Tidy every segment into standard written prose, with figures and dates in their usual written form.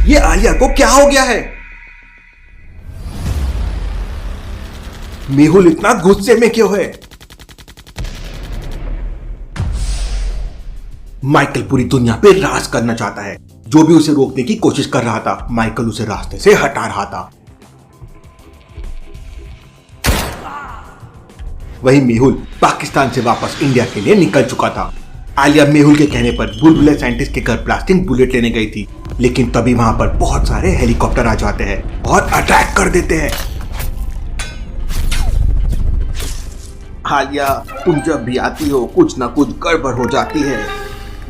ये आलिया को क्या हो गया है? मेहुल इतना गुस्से में क्यों है? माइकल पूरी दुनिया पे राज करना चाहता है। जो भी उसे रोकने की कोशिश कर रहा था, माइकल उसे रास्ते से हटा रहा था। वही मेहुल पाकिस्तान से वापस इंडिया के लिए निकल चुका था। आलिया मेहुल के कहने पर बुलबुले साइंटिस्ट के घर प्लास्टिक बुलेट लेने गई थी, लेकिन तभी वहां पर बहुत सारे हेलीकॉप्टर आ जाते हैं और अटैक कर देते हैं। आलिया, तुम जब भी आती हो कुछ ना कुछ गड़बड़ हो जाती है।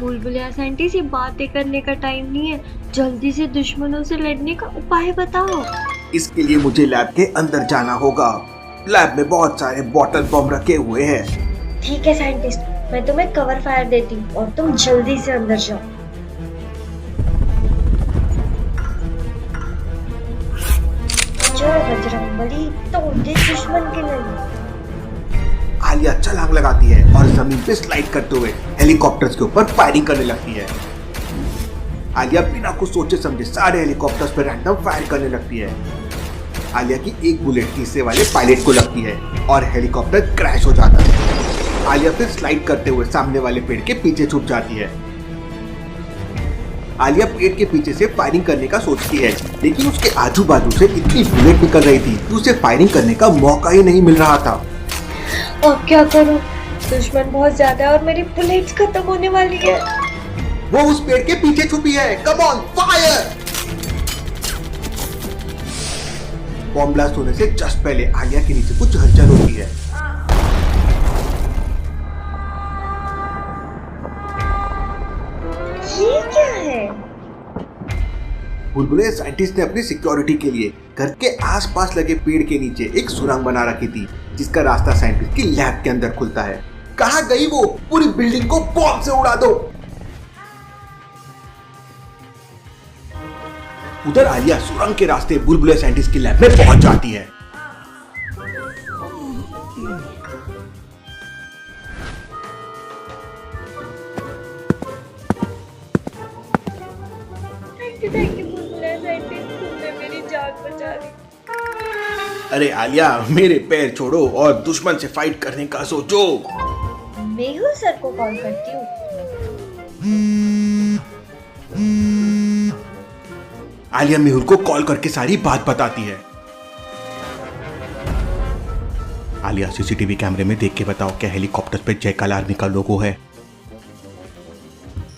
बुलबुलिया साइंटिस्ट, ये बातें करने का टाइम नहीं है, जल्दी से दुश्मनों से लड़ने का उपाय बताओ। इसके लिए मुझे लैब के अंदर जाना होगा। लैब में बहुत सारे बॉटल बम रखे हुए हैं। ठीक है साइंटिस्ट, मैं तुम्हें कवर फायर देती हूँ और तुम जल्दी से अंदर जाओ। जय बजरंगबली, तोड़ दे दुश्मन के लिए। आलिया छलांग लगाती है और जमीन पे स्लाइड करते हुए हेलीकॉप्टर्स के ऊपर फायरिंग करने लगती है। आलिया बिना कुछ सोचे समझे सारे हेलीकॉप्टर्स पर रैंडम फायर करने लगती है। आलिया की एक बुलेट तीसरे वाले पायलट को लगती है और हेलीकॉप्टर क्रैश हो जाता है। आलिया फिर स्लाइड करते हुए सामने वाले पेड़ के पीछे छुप जाती है। आलिया पेड़ के पीछे से फायरिंग करने का सोचती है, लेकिन उसके आजू बाजू से इतनी बुलेट निकल रही थी कि उसे फायरिंग करने का मौका ही नहीं मिल रहा था। अब क्या करूं? दुश्मन बहुत ज्यादा है और मेरी बुलेट्स खत्म होने वाली है। वो उस पेड़ के पीछे छुपी है। Come on, fire! Bomb blast होने से जस्ट पहले आलिया के नीचे कुछ हलचल होती है। ये क्या है? बुलबुले साइंटिस्ट ने अपनी सिक्योरिटी के लिए घर के आसपास लगे पेड़ के नीचे एक सुरंग बना रखी थी, जिसका रास्ता साइंटिस्ट की लैब के अंदर खुलता है। कहाँ गई वो? पूरी बिल्डिंग को बॉम्ब से उड़ा दो। उधर आलिया सुरंग के रास्ते बुलबुले साइंटिस्ट की लैब में पहुंच जाती है। थैंक यू बुलबुलिया साइंटिस्ट, तुमने मेरी जान बचा ली। अरे आलिया, मेरे पैर छोड़ो और दुश्मन से फाइट करने का सोचो। मेहुल सर को कॉल करती हूँ। आलिया मेहुल को कॉल करके सारी बात बताती है। आलिया, सीसीटीवी कैमरे में देख के बताओ क्या हेलीकॉप्टर पे जयकाल आर्मी का लोगो है?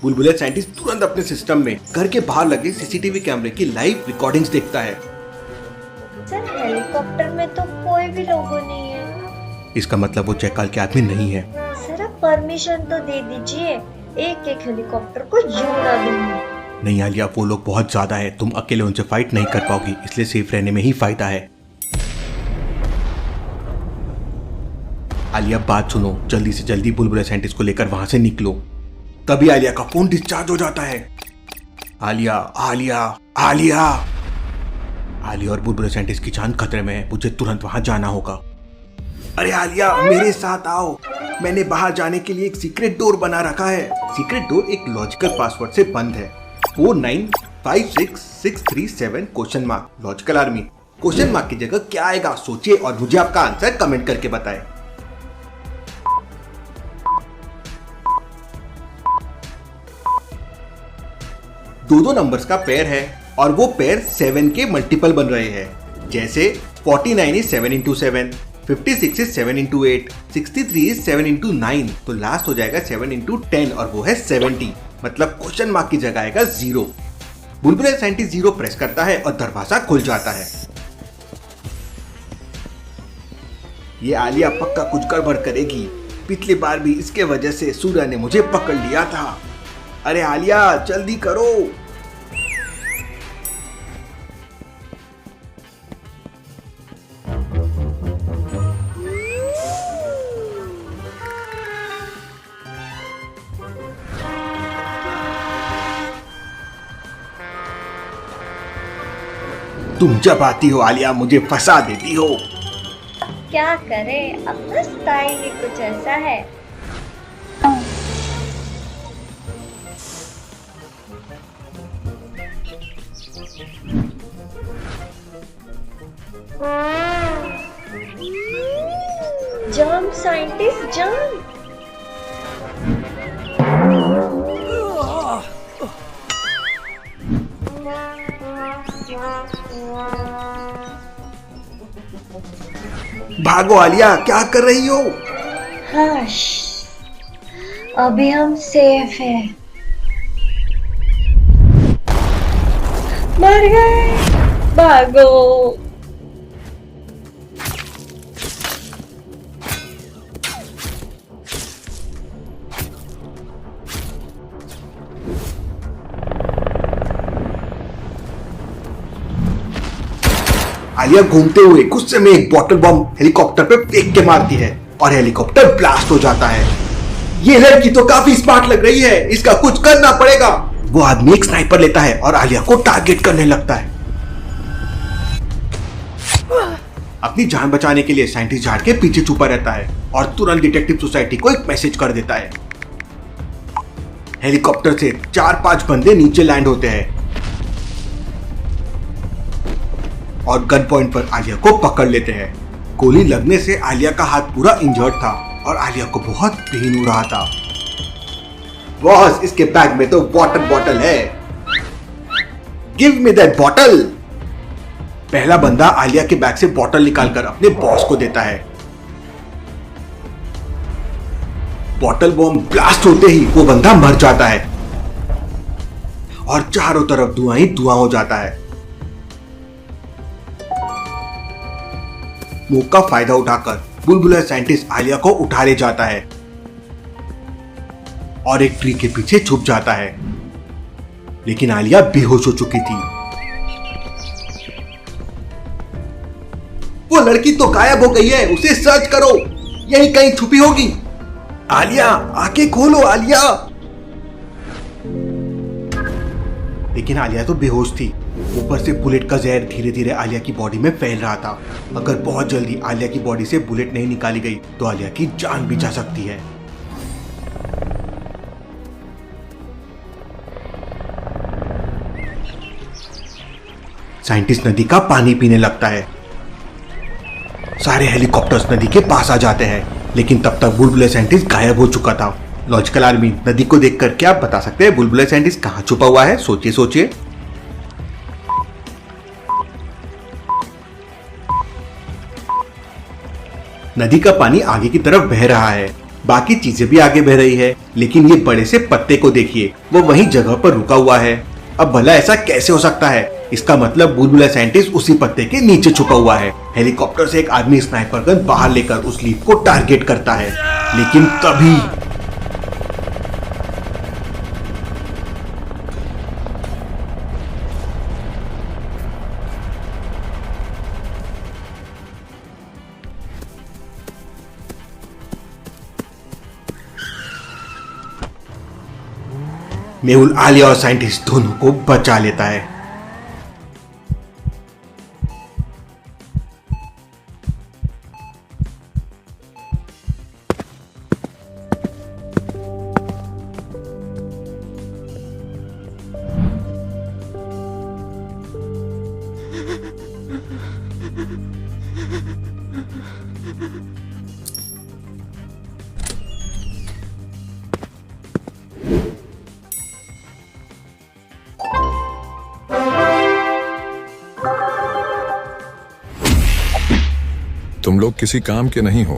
बुलबुले साइंटिस्ट तुरंत अपने सिस्टम में घर के बाहर लगे सीसीटीवी कैमरे की लाइव रिकॉर्डिंग्स देखता है। सर, हेलीकॉप्टर में तो कोई भी लोगो नहीं है। इसका मतलब वो जयकाल के आदमी नहीं है। सर, आप परमिशन तो दे दीजिए, एक एक हेलीकॉप्टर को जोड़ा दूंगी। नहीं आलिया, वो लोग बहुत ज्यादा है, तुम अकेले उनसे फाइट नहीं कर पाओगी, इसलिए सेफ रहने में ही फायदा है। आलिया, बात सुनो, जल्दी से जल्दी बुलबुले साइंटिस्ट को लेकर वहां से निकलो। तभी आलिया का फोन डिस्चार्ज हो जाता है। आलिया, आलिया, आलिया! आलिया और बुलबुले साइंटिस्ट की जान खतरे में है, मुझे तुरंत वहां जाना होगा। अरे आलिया, मेरे साथ आओ, मैंने बाहर जाने के लिए एक सीक्रेट डोर बना रखा है। सीक्रेट डोर एक लॉजिकल पासवर्ड से बंद है। 495667 question mark. Logical army, question mark की जगह क्या आएगा सोचिए और मुझे आपका आंसर कमेंट करके बताएं। दो नंबर्स का पेयर है और वो पेयर 7 के मल्टीपल बन रहे हैं। जैसे 49 is 7 into 7, 56 is 7 into 8, 63 is 7 into 9, तो लास्ट हो जाएगा 7 into 10 और वो है 70। मतलब क्वेश्चन मार्क की जगह आएगा 0। बुलबुले साइंटिस्ट 0 प्रेस करता है और दरवाजा खुल जाता है। ये आलिया पक्का कुछ गड़बड़ करेगी, पिछली बार भी इसके वजह से सूर्य ने मुझे पकड़ लिया था। अरे आलिया, जल्दी करो। तुम जब आती हो आलिया मुझे फंसा देती हो। क्या करें, अपना स्टाइल ही कुछ ऐसा है। Jump scientist jump. भागो आलिया, क्या कर रही हो? हश, अभी हम सेफ हैं। मर गए, भागो। आलिया घूमते हुए गुस्से में एक बॉटल बम हेलीकॉप्टर पे फेंक के मारती है और हेलीकॉप्टर ब्लास्ट हो जाता है। ये लड़की तो काफी स्मार्ट लग रही है, इसका कुछ करना पड़ेगा। वो आदमी एक स्नाइपर लेता है और आलिया को टारगेट करने लगता है। अपनी जान बचाने के लिए साइंटिस्ट झाड़ के पीछे छुपा रहता है और तुरंत डिटेक्टिव सोसाइटी को एक मैसेज कर देता है। हेलीकॉप्टर से 4-5 बंदे नीचे लैंड होते हैं और गन पॉइंट पर आलिया को पकड़ लेते हैं। गोली लगने से आलिया का हाथ पूरा इंजर्ड था और आलिया को बहुत पेन हो रहा था। बॉस, इसके बैग में तो वाटर बॉटल है। Give me that bottle. पहला बंदा आलिया के बैग से बॉटल निकालकर अपने बॉस को देता है। बॉटल बॉम्ब ब्लास्ट होते ही वो बंदा मर जाता है और चारों तरफ धुआं ही धुआं हो जाता है। मौके का फायदा उठाकर बुलबुला साइंटिस्ट आलिया को उठा ले जाता है और एक ट्री के पीछे छुप जाता है, लेकिन आलिया बेहोश हो चुकी थी। वो लड़की तो गायब हो गई है, उसे सर्च करो, यही कहीं छुपी होगी। आलिया, आंखें खोलो आलिया। लेकिन आलिया तो बेहोश थी। ऊपर से बुलेट का जहर धीरे धीरे आलिया की बॉडी में फैल रहा था। अगर बहुत जल्दी आलिया की बॉडी से बुलेट नहीं निकाली गई तो आलिया की जान भी जा सकती है। साइंटिस्ट नदी का पानी पीने लगता है। सारे हेलीकॉप्टर्स नदी के पास आ जाते हैं, लेकिन तब तक बुलबुले साइंटिस्ट गायब हो चुका था। लॉजिकल आर्मी नदी को देखकर क्या आप बता सकते हैं बुलबुले साइंटिस्ट कहां छुपा हुआ है? सोचिए सोचिए। नदी का पानी आगे की तरफ बह रहा है, बाकी चीजें भी आगे बह रही है, लेकिन ये बड़े से पत्ते को देखिए, वो वही जगह पर रुका हुआ है। अब भला ऐसा कैसे हो सकता है? इसका मतलब बुलबुला साइंटिस्ट उसी पत्ते के नीचे छुपा हुआ है। हेलीकॉप्टर से एक आदमी स्नाइपर गन बाहर लेकर उस लीफ को टारगेट करता है, लेकिन तभी मेहुल आलिया और साइंटिस्ट दोनों को बचा लेता है। तुम लोग किसी काम के नहीं हो।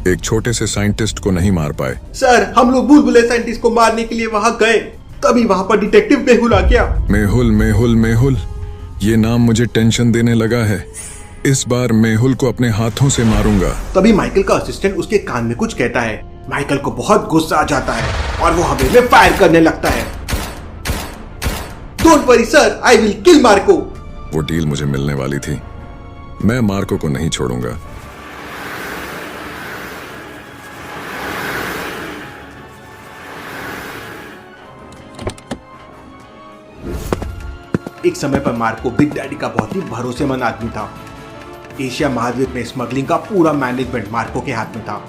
एक छोटे से साइंटिस्ट को नहीं मार पाए। सर, हम लोग बुलबुले साइंटिस्ट को मारने के लिए वहां गए, तभी वहां पर डिटेक्टिव मेहुल आ गया। मेहुल मेहुल मेहुल, ये नाम मुझे टेंशन देने लगा है। इस बार मेहुल को अपने हाथों से मारूंगा। तभी माइकल का असिस्टेंट उसके कान में कुछ कहता है। माइकल को बहुत गुस्सा आ जाता है और वो हमें में फायर करने लगता है। Don't worry sir, I will kill Marco. वो डील मुझे मिलने वाली थी। मैं मार्को को नहीं छोड़ूंगा। एक समय पर मार्को बिग डैडी का बहुत ही भरोसेमंद आदमी था। एशिया महाद्वीप में स्मगलिंग का पूरा मैनेजमेंट मार्को के हाथ में था।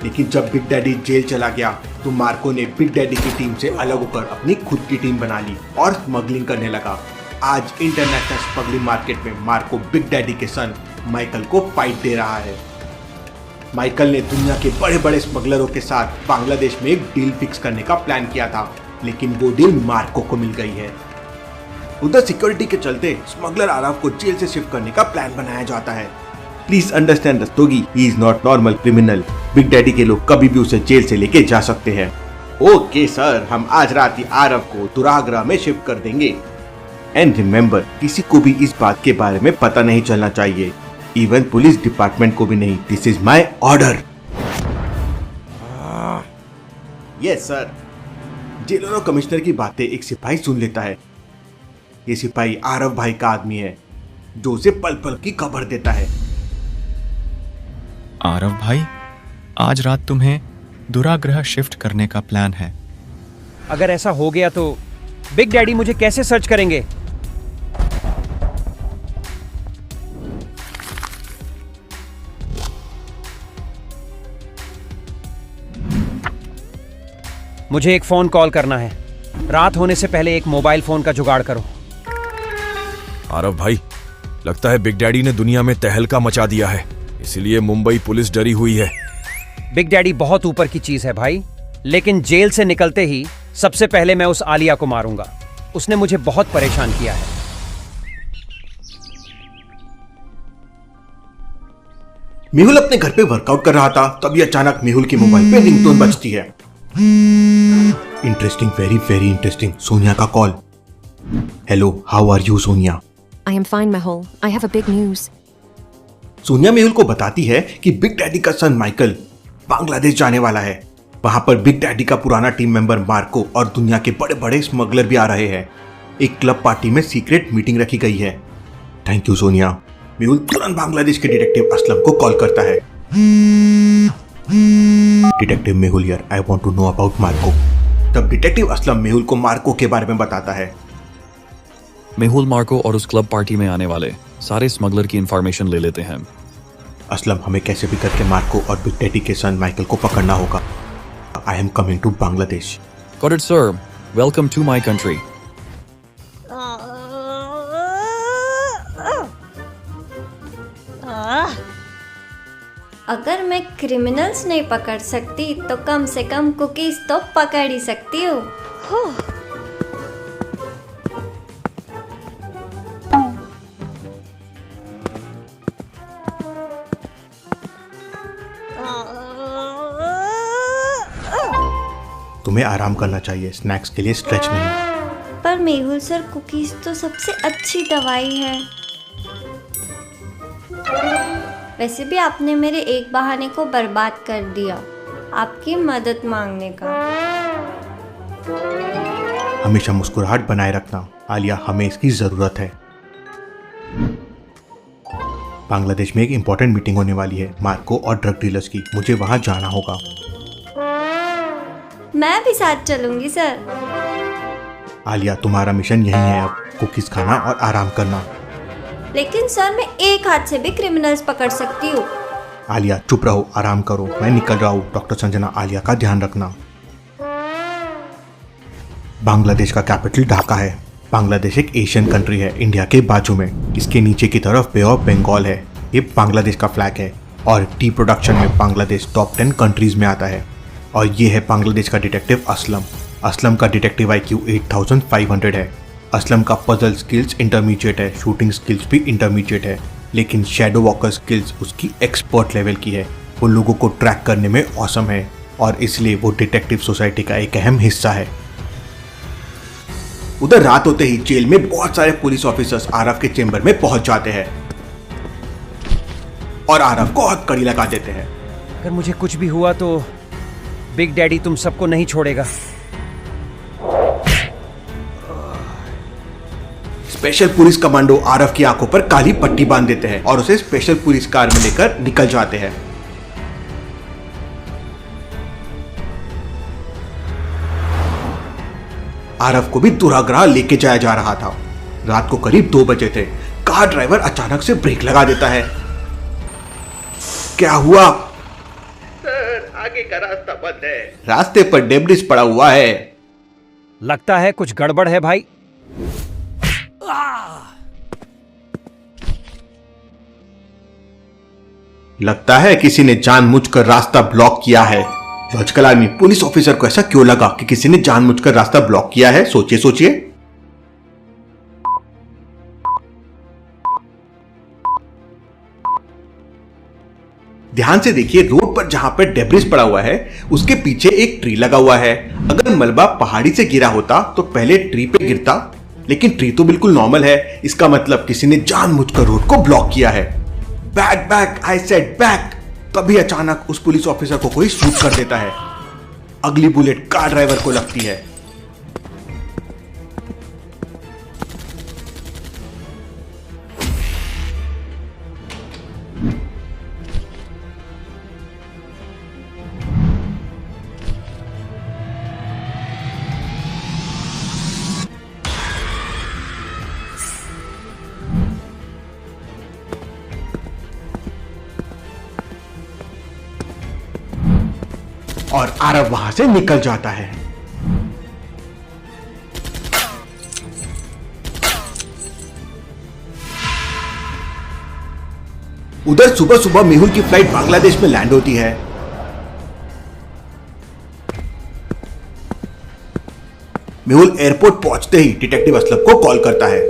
लेकिन जब बिग डैडी जेल चला गया तो मार्को ने बिग डैडी की टीम से अलग होकर अपनी खुद की टीम बना ली और स्मगलिंग करने लगा। आज इंटरनेशनल स्मगलिंग मार्केट में मार्को बिग डैडी के सन माइकल को फाइट दे रहा है। माइकल ने दुनिया के बड़े बड़े स्मगलरों के साथ बांग्लादेश में एक डील फिक्स करने का प्लान किया था, लेकिन वो डील मार्को को मिल गई है। उधर सिक्योरिटी के चलते स्मगलर आरव को जेल से शिफ्ट करने का प्लान बनाया जाता है। Please understand Rastogi, he is not normal criminal. Big daddy के लोग कभी भी उसे जेल से लेके जा सकते हैं। ओके सर, हम आज रात ही आरव को दुराग्रह में शिफ्ट कर देंगे। एंड रिमेम्बर, किसी को भी इस बात के बारे में पता नहीं चलना चाहिए, इवन पुलिस डिपार्टमेंट को भी नहीं। This is my order. Yes sir. Jailer और कमिश्नर की बातें एक सिपाही सुन लेता है। ये सिपाही आरव भाई का आदमी है जो उसे पल पल की खबर देता है। आरव भाई, आज रात तुम्हें दुराग्रह शिफ्ट करने का प्लान है। अगर ऐसा हो गया तो बिग डैडी मुझे कैसे सर्च करेंगे? मुझे एक फोन कॉल करना है। रात होने से पहले एक मोबाइल फोन का जुगाड़ करो। आरव भाई, लगता है बिग डैडी ने दुनिया में तहलका मचा दिया है, इसीलिए मुंबई पुलिस डरी हुई है। बिग डैडी बहुत ऊपर की चीज है भाई, लेकिन जेल से निकलते ही सबसे पहले मैं उस आलिया को मारूंगा। उसने मुझे बहुत परेशान किया है। मेहुल अपने घर पे वर्कआउट कर रहा था, तभी अचानक मेहुल की मोबाइल पे रिंगटोन बजती है। Interesting, very very interesting. Sonia का call. Hello, how are you Sonia? I am fine, Mehul. I have a big news. Sonia Mehul को बताती है कि बिग डैडी का सन माइकल बांग्लादेश जाने वाला है। वहां पर बिग डैडी का पुराना टीम मेंबर मार्को और दुनिया के बड़े बड़े स्मगलर भी आ रहे हैं। एक क्लब पार्टी में सीक्रेट मीटिंग रखी गई है। Thank you Sonia. मेहुल तुरंत बांग्लादेश के डिटेक्टिव असलम को कॉल करता है। Detective Mehul here, I want to know about Marco. तब डिटेक्टिव असलम मेहुल को मार्को के बारे में बताता है। मेहुल मार्को और उस क्लब पार्टी में आने वाले सारे स्मगलर की इंफॉर्मेशन ले लेते हैं। असलम, हमें कैसे भी करके मार्को और बिग डैडी के सन माइकल को पकड़ना होगा। I am coming to Bangladesh. Got it, sir. Welcome to my country. अगर मैं क्रिमिनल्स नहीं पकड़ सकती तो कम से कम कुकीज तो पकड़ ही सकती हूँ। तुम्हें आराम करना चाहिए, स्नैक्स के लिए स्ट्रेच नहीं। पर मेहुल सर, कुकीज तो सबसे अच्छी दवाई है। वैसे भी आपने मेरे एक बहाने को बर्बाद कर दिया, आपकी मदद मांगने का। हमेशा मुस्कुराहट बनाए रखना आलिया, हमें इसकी जरूरत है। बांग्लादेश में एक इंपॉर्टेंट मीटिंग होने वाली है मार्को और ड्रग डीलर्स की। मुझे वहां जाना होगा। मैं भी साथ चलूंगी सर। आलिया, तुम्हारा मिशन यही है अब, कुकीज खाना और आराम करना। लेकिन सर, मैं एक हाथ से भी क्रिमिनल्स पकड़ सकती हूँ। आलिया चुप रहो, आराम करो, मैं निकल रहा हूँ। डॉक्टर संजना, आलिया का ध्यान रखना। बांग्लादेश का कैपिटल ढाका है। बांग्लादेश एक एशियन कंट्री है, इंडिया के बाजू में। इसके नीचे की तरफ बे ऑफ बंगाल है। ये बांग्लादेश का फ्लैग है और टी प्रोडक्शन में बांग्लादेश टॉप 10 कंट्रीज में आता है। और ये है बांग्लादेश का डिटेक्टिव असलम। असलम का डिटेक्टिव IQ 8500 है। असलम का पजल स्किल्स इंटरमीडिएट है, शूटिंग स्किल्स भी इंटरमीडिएट है, लेकिन शैडो वॉकर स्किल्स उसकी एक्सपर्ट लेवल की है। वो लोगों को ट्रैक करने में औसम है और इसलिए वो डिटेक्टिव सोसाइटी का एक अहम हिस्सा है। उधर रात होते ही जेल में बहुत सारे पुलिस ऑफिसर्स आरव के चेंबर में पहुंच जाते हैं और आरव को हथकड़ी लगा देते हैं। अगर मुझे कुछ भी हुआ तो बिग डैडी तुम सबको नहीं छोड़ेगा। स्पेशल पुलिस कमांडो आरव की आंखों पर काली पट्टी बांध देते हैं और उसे स्पेशल पुलिस कार में लेकर निकल जाते हैं। आरव को भी दुराग्रह लेके जाया जा रहा था। रात को करीब 2 बजे थे। कार ड्राइवर अचानक से ब्रेक लगा देता है। क्या हुआ? सर, आगे का रास्ता बंद है। रास्ते पर डेब्रिस पड़ा हुआ है। लगता है कुछ गड़बड़ है भाई। लगता है किसी ने जानबूझकर रास्ता ब्लॉक किया है। लॉजिकल आर्मी, पुलिस ऑफिसर को ऐसा क्यों लगा कि किसी ने जानबूझकर रास्ता ब्लॉक किया है? सोचिए सोचिए। ध्यान से देखिए, रोड पर जहां पर डेब्रिस पड़ा हुआ है उसके पीछे एक ट्री लगा हुआ है। अगर मलबा पहाड़ी से गिरा होता तो पहले ट्री पे गिरता, लेकिन ट्री तो बिल्कुल नॉर्मल है। इसका मतलब किसी ने जानबूझकर रोड को ब्लॉक किया है। Back back, I said back. तभी अचानक उस पुलिस ऑफिसर को कोई शूट कर देता है। अगली बुलेट कार ड्राइवर को लगती है। और आरव वहां से निकल जाता है। उधर सुबह सुबह मेहुल की फ्लाइट बांग्लादेश में लैंड होती है। मेहुल एयरपोर्ट पहुंचते ही डिटेक्टिव असलम को कॉल करता है।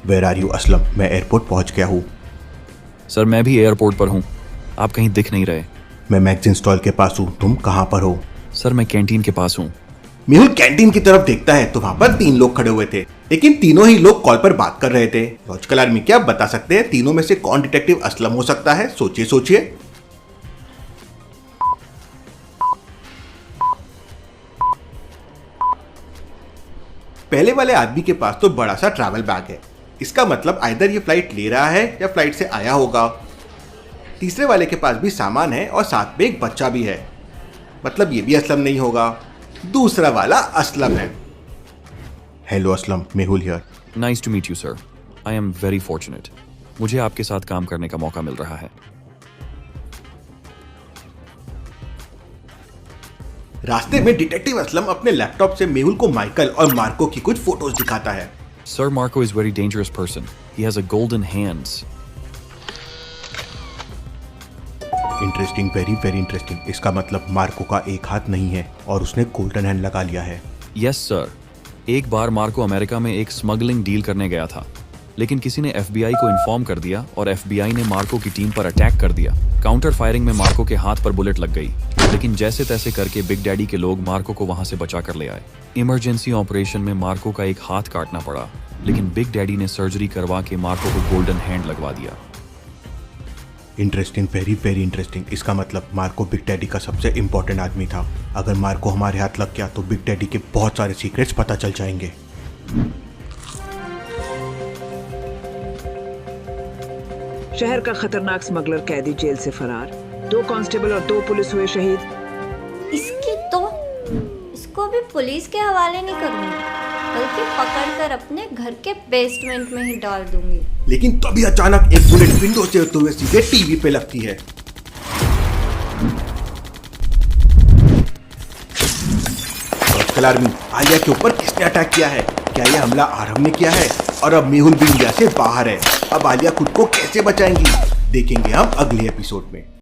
Where are you Aslam? मैं एयरपोर्ट पहुंच गया हूं। सर मैं भी एयरपोर्ट पर हूँ, आप कहीं दिख नहीं रहे। मैं मैगजीन स्टॉल के पास हूं, तुम कहां पर हो? सर मैं कैंटीन के पास हूँ। मेहुल कैंटीन की तरफ देखता है तो वहां पर 3 लोग खड़े हुए थे, लेकिन तीनों ही लोग कॉल पर बात कर रहे थे। लॉजिकल आर्मी, क्या आप बता सकते हैं तीनों में से कौन डिटेक्टिव असलम हो सकता है? सोचिए सोचिए। पहले वाले आदमी के पास तो बड़ा सा ट्रैवल बैग है। इसका मतलब आइदर ये फ्लाइट ले रहा है या फ्लाइट से आया होगा। तीसरे वाले के पास भी सामान है और साथ में एक बच्चा भी है, मतलब ये भी असलम नहीं होगा। दूसरा वाला असलम है। Hello Aslam, Mehul here. Nice to meet you sir. I am very fortunate, मुझे आपके साथ काम करने का मौका मिल रहा है। रास्ते में डिटेक्टिव असलम अपने लैपटॉप से मेहुल को माइकल और मार्को की कुछ फोटोज दिखाता है। Sir Marco is very dangerous person, he has a golden hands. Interesting, very very interesting. इसका मतलब मार्को का एक हाथ नहीं है और उसने गोल्डन हैंड लगा लिया है। यस सर, एक बार मार्को अमेरिका में एक स्मगलिंग डील करने गया था, लेकिन किसी ने एफबीआई को इन्फॉर्म कर दिया और एफबीआई ने मार्को की टीम पर अटैक कर दिया। काउंटर फायरिंग में मार्को के हाथ पर बुलेट लग गई, लेकिन जैसे तैसे करके बिग डैडी के लोग मार्को को वहां से बचा कर ले आए। इमरजेंसी ऑपरेशन में मार्को का एक हाथ काटना पड़ा, लेकिन बिग डैडी ने सर्जरी करवा के मार्को को गोल्डन हैंड लगवा दिया। Interesting, very very interesting. इसका मतलब मार्को बिग डैडी का सबसे इंपॉर्टेंट आदमी था। अगर मार्को हमारे हाथ लग गया तो बिग डैडी के बहुत सारे सीक्रेट्स पता चल जाएंगे। शहर का खतरनाक स्मगलर कैदी जेल से फरार, 2 कांस्टेबल और 2 पुलिस हुए शहीद। इसको भी पुलिस के हवाले नहीं करूंगी, बल्कि पकड़कर अपने घर के बेसमेंट में ही डाल दूंगी। लेकिन तभी अचानक एक बुलेट विंडो से होते हुए सीधे टीवी पे लगती है। लॉजिकल आर्मी, आलिया के ऊपर किसने अटैक किया है? क्या यह हमला आरव ने किया है? और अब मेहुल भी इंडिया से बाहर है। अब आलिया खुद को कैसे बचाएंगी, देखेंगे हम अगले एपिसोड में।